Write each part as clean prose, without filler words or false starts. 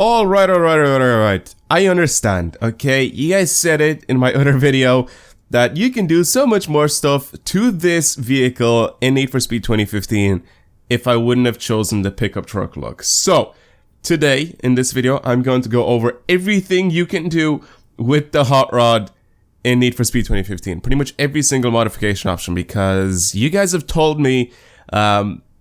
Alright. I understand, okay? You guys said it in my other video that you can do so much more stuff to this vehicle in Need for Speed 2015 if I wouldn't have chosen the pickup truck look. So, today, in this video, I'm going to go over everything you can do with the hot rod in Need for Speed 2015. Pretty much every single modification option, because you guys have told me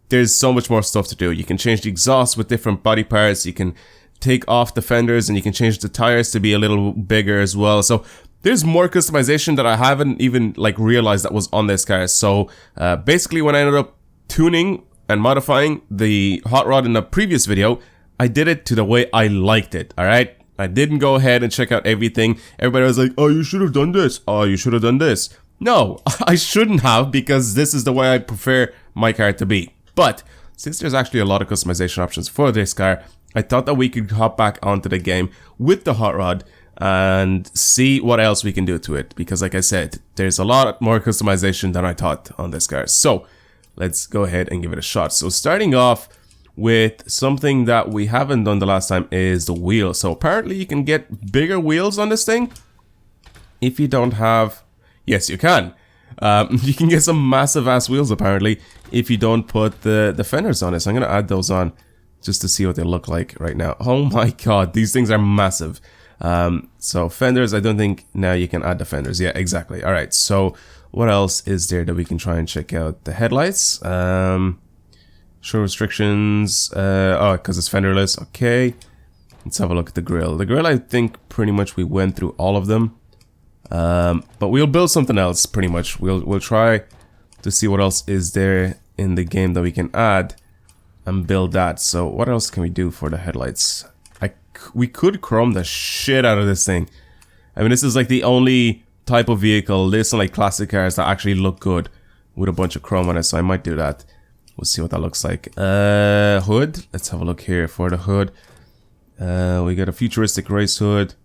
there's so much more stuff to do. You can change the exhaust with different body parts, you can take off the fenders, and you can change the tires to be a little bigger as well. So there's more customization that I haven't even realized that was on this car. So basically, when I ended up tuning and modifying the hot rod in the previous video, I did it to the way I liked it, alright? I didn't go ahead and check out everything. Everybody was like, oh, you should have done this. Oh, you should have done this. No, I shouldn't have, because this is the way I prefer my car to be. But since there's actually a lot of customization options for this car, I thought that we could hop back onto the game with the hot rod and see what else we can do to it. Because like I said, there's a lot more customization than I thought on this car. So let's go ahead and give it a shot. So starting off with something that we haven't done the last time is the wheels. So apparently you can get bigger wheels on this thing. If you don't have... Yes, you can. You can get some massive ass wheels apparently if you don't put the fenders on it. So I'm going to add those on just to see what they look like right now. Oh my god, these things are massive. So fenders, I don't think now you can add the fenders. Yeah, exactly. Alright, so what else is there that we can try and check out? The headlights. Show restrictions. Oh, because it's fenderless. Okay. Let's have a look at the grille. The grille, I think pretty much we went through all of them. But we'll build something else pretty much. We'll try to see what else is there in the game that we can add and build that. So what else can we do for the headlights? We could chrome the shit out of this thing. I mean, this is like the only type of vehicle, this and like classic cars, that actually look good with a bunch of chrome on it, so I might do that. We'll see what that looks like. Hood. Let's have a look here for the hood. We got a futuristic race hood.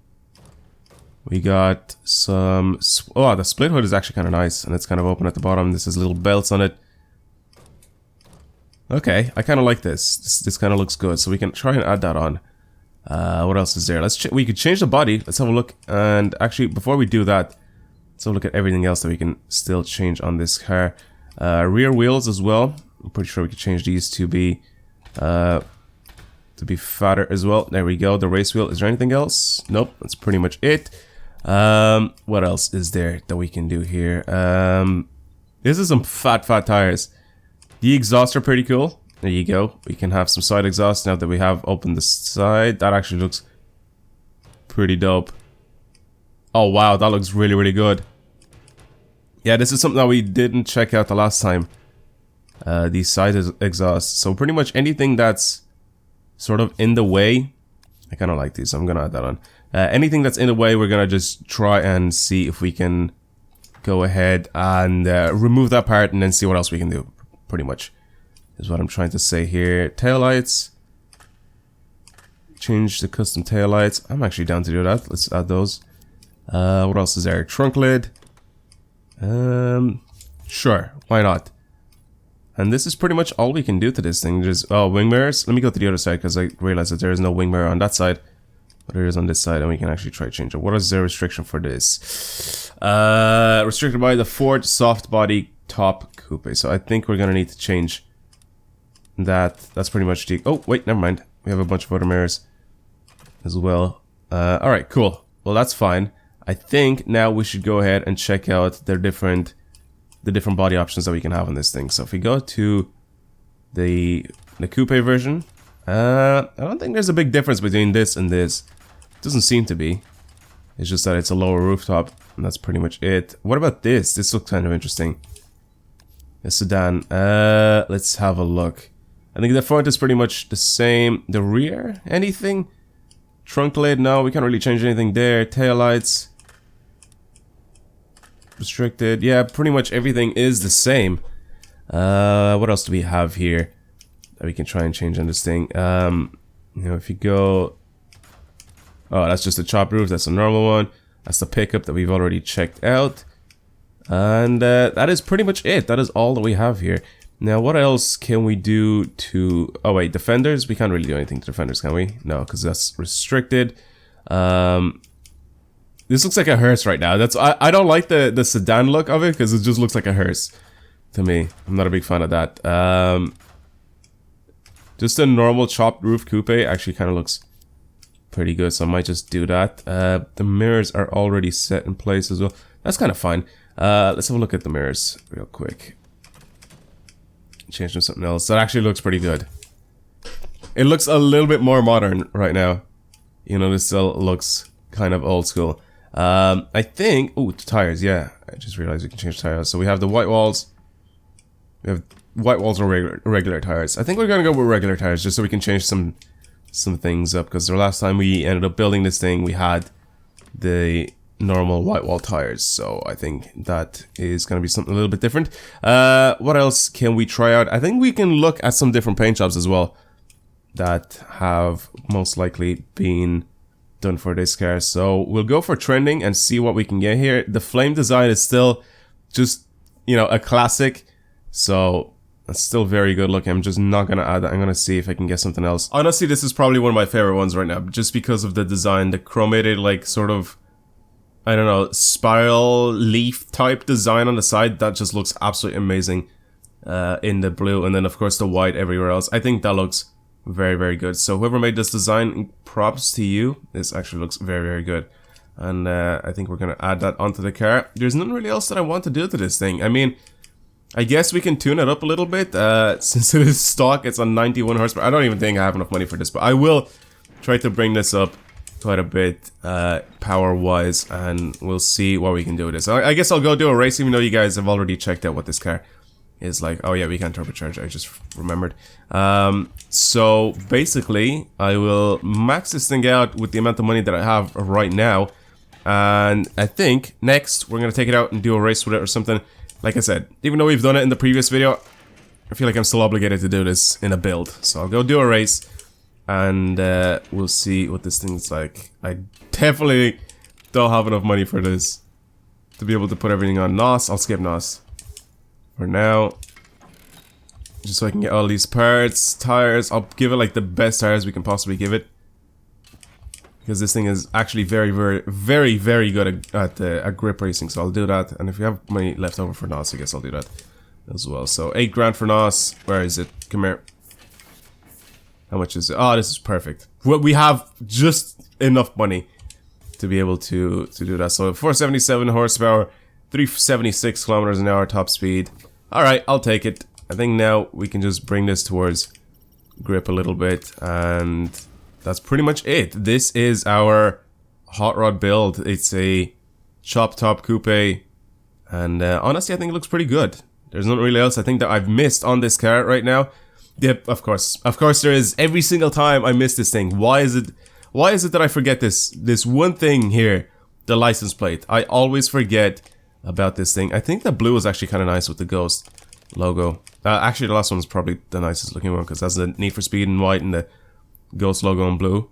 We got some... Oh, the split hood is actually kind of nice, and it's kind of open at the bottom. This has little belts on it. Okay, I kind of like this. This kind of looks good, so we can try and add that on. What else is there? We could change the body. Let's have a look. And actually, before we do that, let's have a look at everything else that we can still change on this car. Rear wheels as well. I'm pretty sure we could change these to be fatter as well. There we go. The race wheel. Is there anything else? Nope. That's pretty much it. What else is there that we can do here? This is some fat tires. The exhausts are pretty cool. There you go. We can have some side exhaust now that we have opened the side. That actually looks pretty dope. Oh wow, that looks really good. Yeah, this is something that we didn't check out the last time. These side exhausts. So pretty much anything that's sort of in the way. I kind of like these, so I'm gonna add that on. Anything that's in the way, we're gonna just try and see if we can go ahead and remove that part and then see what else we can do. Pretty much is what I'm trying to say here. Taillights. Change the custom taillights. I'm actually down to do that. Let's add those. What else is there? Trunk lid. Sure, why not? And this is pretty much all we can do to this thing. Just wing mirrors. Let me go to the other side because I realized that there is no wing mirror on that side, but there is on this side, and we can actually try to change it. What is the restriction for this? Restricted by the Ford soft body top coupe. So I think we're gonna need to change that. That's pretty much the... Oh wait, never mind. We have a bunch of other mirrors as well. All right, cool. Well, that's fine. I think now we should go ahead and check out the different body options that we can have on this thing. So if we go to the coupe version, I don't think there's a big difference between this and this. It doesn't seem to be. It's just that it's a lower rooftop, and that's pretty much it. What about this? This looks kind of interesting. The sedan. Let's have a look. I think the front is pretty much the same. The rear, anything? Trunk lid, no, we can't really change anything there. Taillights. Restricted, yeah, pretty much everything is the same. What else do we have here that we can try and change on this thing? You know, if you go... Oh, that's just a chop roof, that's a normal one. That's the pickup that we've already checked out. And that is pretty much it. That is all that we have here. Now, what else can we do to... Oh, wait, defenders? We can't really do anything to defenders, can we? No, because that's restricted. This looks like a hearse right now. I don't like the sedan look of it, because it just looks like a hearse to me. I'm not a big fan of that. Just a normal chopped roof coupe actually kind of looks pretty good, so I might just do that. The mirrors are already set in place as well. That's kind of fine. Let's have a look at the mirrors real quick. Change them to something else. That actually looks pretty good. It looks a little bit more modern right now. You know, this still looks kind of old school. I think... Oh, tires, yeah. I just realized we can change tires. So we have the white walls. We have white walls or regular tires. I think we're gonna go with regular tires just so we can change some things up. Because the last time we ended up building this thing, we had the normal white wall tires, so I think that is going to be something a little bit different. What else can we try out? I think we can look at some different paint jobs as well that have most likely been done for this car. So we'll go for trending and see what we can get here. The flame design is still just, you know, a classic, so it's still very good looking. I'm just not going to add that. I'm going to see if I can get something else. Honestly, this is probably one of my favorite ones right now, just because of the design, the chromated, like, sort of, I don't know, spiral leaf type design on the side. That just looks absolutely amazing in the blue. And then, of course, the white everywhere else. I think that looks very, very good. So whoever made this design, props to you. This actually looks very, very good. And I think we're going to add that onto the car. There's nothing really else that I want to do to this thing. I mean, I guess we can tune it up a little bit. Since it is stock, it's on 91 horsepower. I don't even think I have enough money for this, but I will try to bring this up quite a bit power wise, and we'll see what we can do with this. I guess I'll go do a race, even though you guys have already checked out what this car is like. Oh yeah, we can't turbocharge, I just remembered. So basically I will max this thing out with the amount of money that I have right now, and I think next we're gonna take it out and do a race with it or something. Like I said, even though we've done it in the previous video, I feel like I'm still obligated to do this in a build, so I'll go do a race. And we'll see what this thing's like. I definitely don't have enough money for this to be able to put everything on NOS. I'll skip NOS for now, just so I can get all these parts. Tires, I'll give it like the best tires we can possibly give it, because this thing is actually very, very, very, very good at grip racing. So I'll do that, and if you have money left over for NOS, I guess I'll do that as well. So 8 grand for NOS. Where is it? Come here. How much is it? Oh, this is perfect. We have just enough money to be able to do that. So 477 horsepower, 376 kilometers an hour top speed. Alright, I'll take it. I think now we can just bring this towards grip a little bit, and that's pretty much it. This is our hot rod build. It's a chop top coupe, and honestly I think it looks pretty good. There's nothing really else I think that I've missed on this car right now. Yep, of course there is. Every single time I miss this thing. Why is it that I forget this one thing here? The license plate. I always forget about this thing. I think the blue is actually kind of nice with the Ghost logo. Actually, the last one's probably the nicest looking one, because that's the Need for Speed in white and the Ghost logo in blue.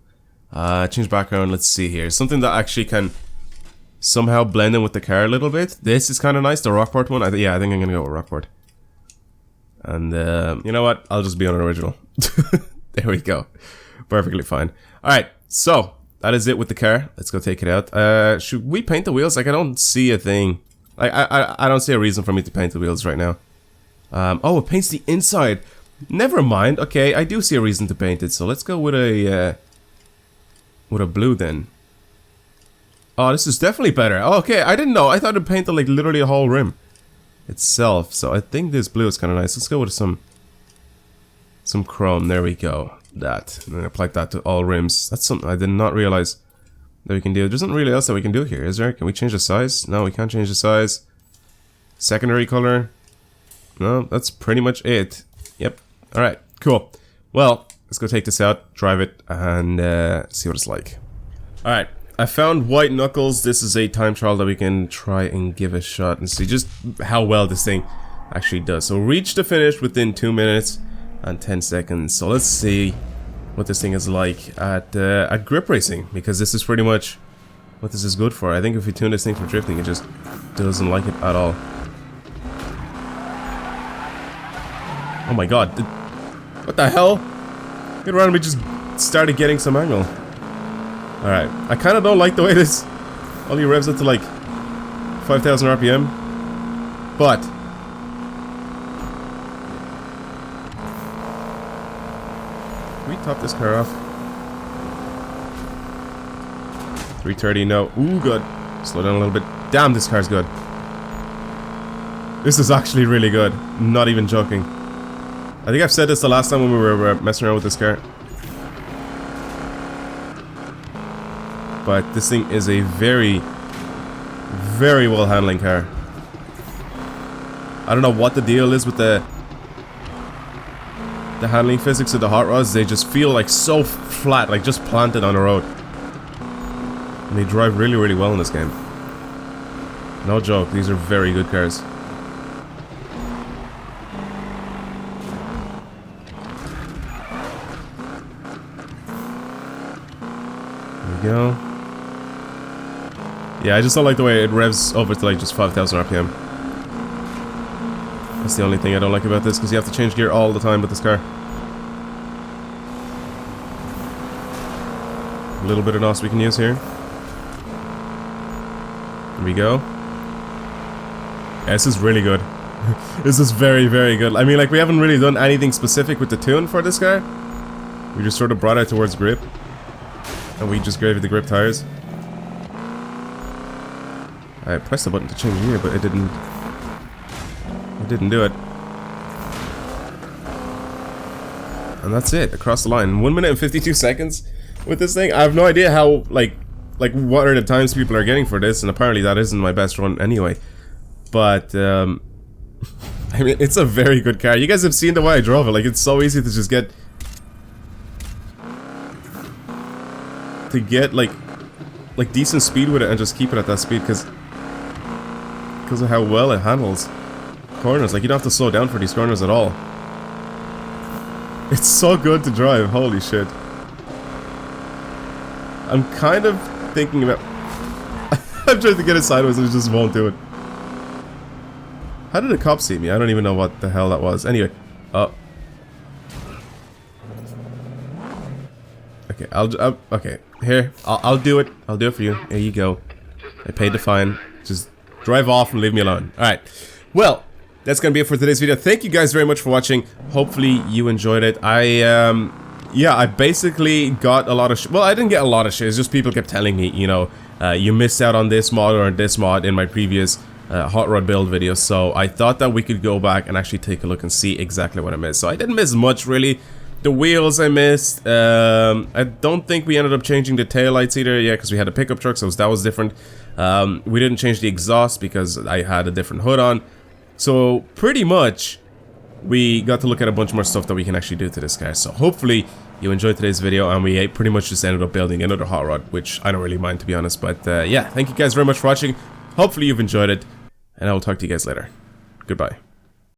Change background. Let's see here. Something that actually can somehow blend in with the car a little bit. This is kind of nice. The Rockport one. Yeah, I think I'm gonna go with Rockport. And you know what? I'll just be on an original. There we go. Perfectly fine. Alright, so that is it with the car. Let's go take it out. Should we paint the wheels? Like, I don't see a thing. I don't see a reason for me to paint the wheels right now. Oh, it paints the inside. Never mind. Okay, I do see a reason to paint it. So let's go with a blue then. Oh, this is definitely better. Oh, okay, I didn't know. I thought it painted like literally a whole rim itself. So I think this blue is kind of nice. Let's go with some chrome. There we go. That, and then apply that to all rims. That's something I did not realize that we can do. There's nothing really else that we can do here, is there? Can we change the size? No, we can't change the size. Secondary color. No, that's pretty much it. Yep. Alright, cool. Well, let's go take this out, drive it, and see what it's like. Alright, I found White Knuckles. This is a time trial that we can try and give a shot and see just how well this thing actually does. So reach the finish within 2 minutes and 10 seconds. So let's see what this thing is like at grip racing, because this is pretty much what this is good for. I think if we tune this thing for drifting, it just doesn't like it at all. Oh my god. What the hell? It randomly just started getting some angle. Alright. I kind of don't like the way this only revs up to like 5,000 RPM. But can we top this car off? 330, no. Ooh, good. Slow down a little bit. Damn, this car's good. This is actually really good. Not even joking. I think I've said this the last time when we were messing around with this car. But this thing is a very, very well handling car. I don't know what the deal is with the handling physics of the hot rods. They just feel like so flat, like just planted on the road. And they drive really, really well in this game. No joke, these are very good cars. There we go. Yeah, I just don't like the way it revs over to like just 5,000 RPM. That's the only thing I don't like about this, because you have to change gear all the time with this car. A little bit of NOS we can use here. There we go. Yeah, this is really good. This is very, very good. I mean, like, we haven't really done anything specific with the tune for this car. We just sort of brought it towards grip. And we just gave it the grip tires. I pressed the button to change gear, but it didn't do it. And that's it, across the line. 1 minute and 52 seconds with this thing. I have no idea how, like what are the times people are getting for this, and apparently that isn't my best run anyway. But, I mean, it's a very good car. You guys have seen the way I drove it. Like, it's so easy to just get... like decent speed with it and just keep it at that speed, because of how well it handles corners. Like, you don't have to slow down for these corners at all. It's so good to drive, holy shit. I'm kind of thinking about... I'm trying to get it sideways and it just won't do it. How did the cop see me? I don't even know what the hell that was. Anyway, okay, okay, here, I'll do it. I'll do it for you. Here you go. I paid the fine. Just drive off and leave me alone. Alright, well, that's gonna be it for today's video. Thank you guys very much for watching. Hopefully you enjoyed it. Yeah, I basically got a lot of well, I didn't get a lot of shit. It's just people kept telling me, you know, you missed out on this mod or this mod in my previous hot rod build video. So I thought that we could go back and actually take a look and see exactly what I missed. So I didn't miss much, really. The wheels I missed. I don't think we ended up changing the taillights either, yeah, because we had a pickup truck, so that was different. We didn't change the exhaust because I had a different hood on. So pretty much we got to look at a bunch more stuff that we can actually do to this car. So hopefully you enjoyed today's video, and we pretty much just ended up building another hot rod, which I don't really mind, to be honest. But yeah, thank you guys very much for watching. Hopefully you've enjoyed it, and I will talk to you guys later. Goodbye.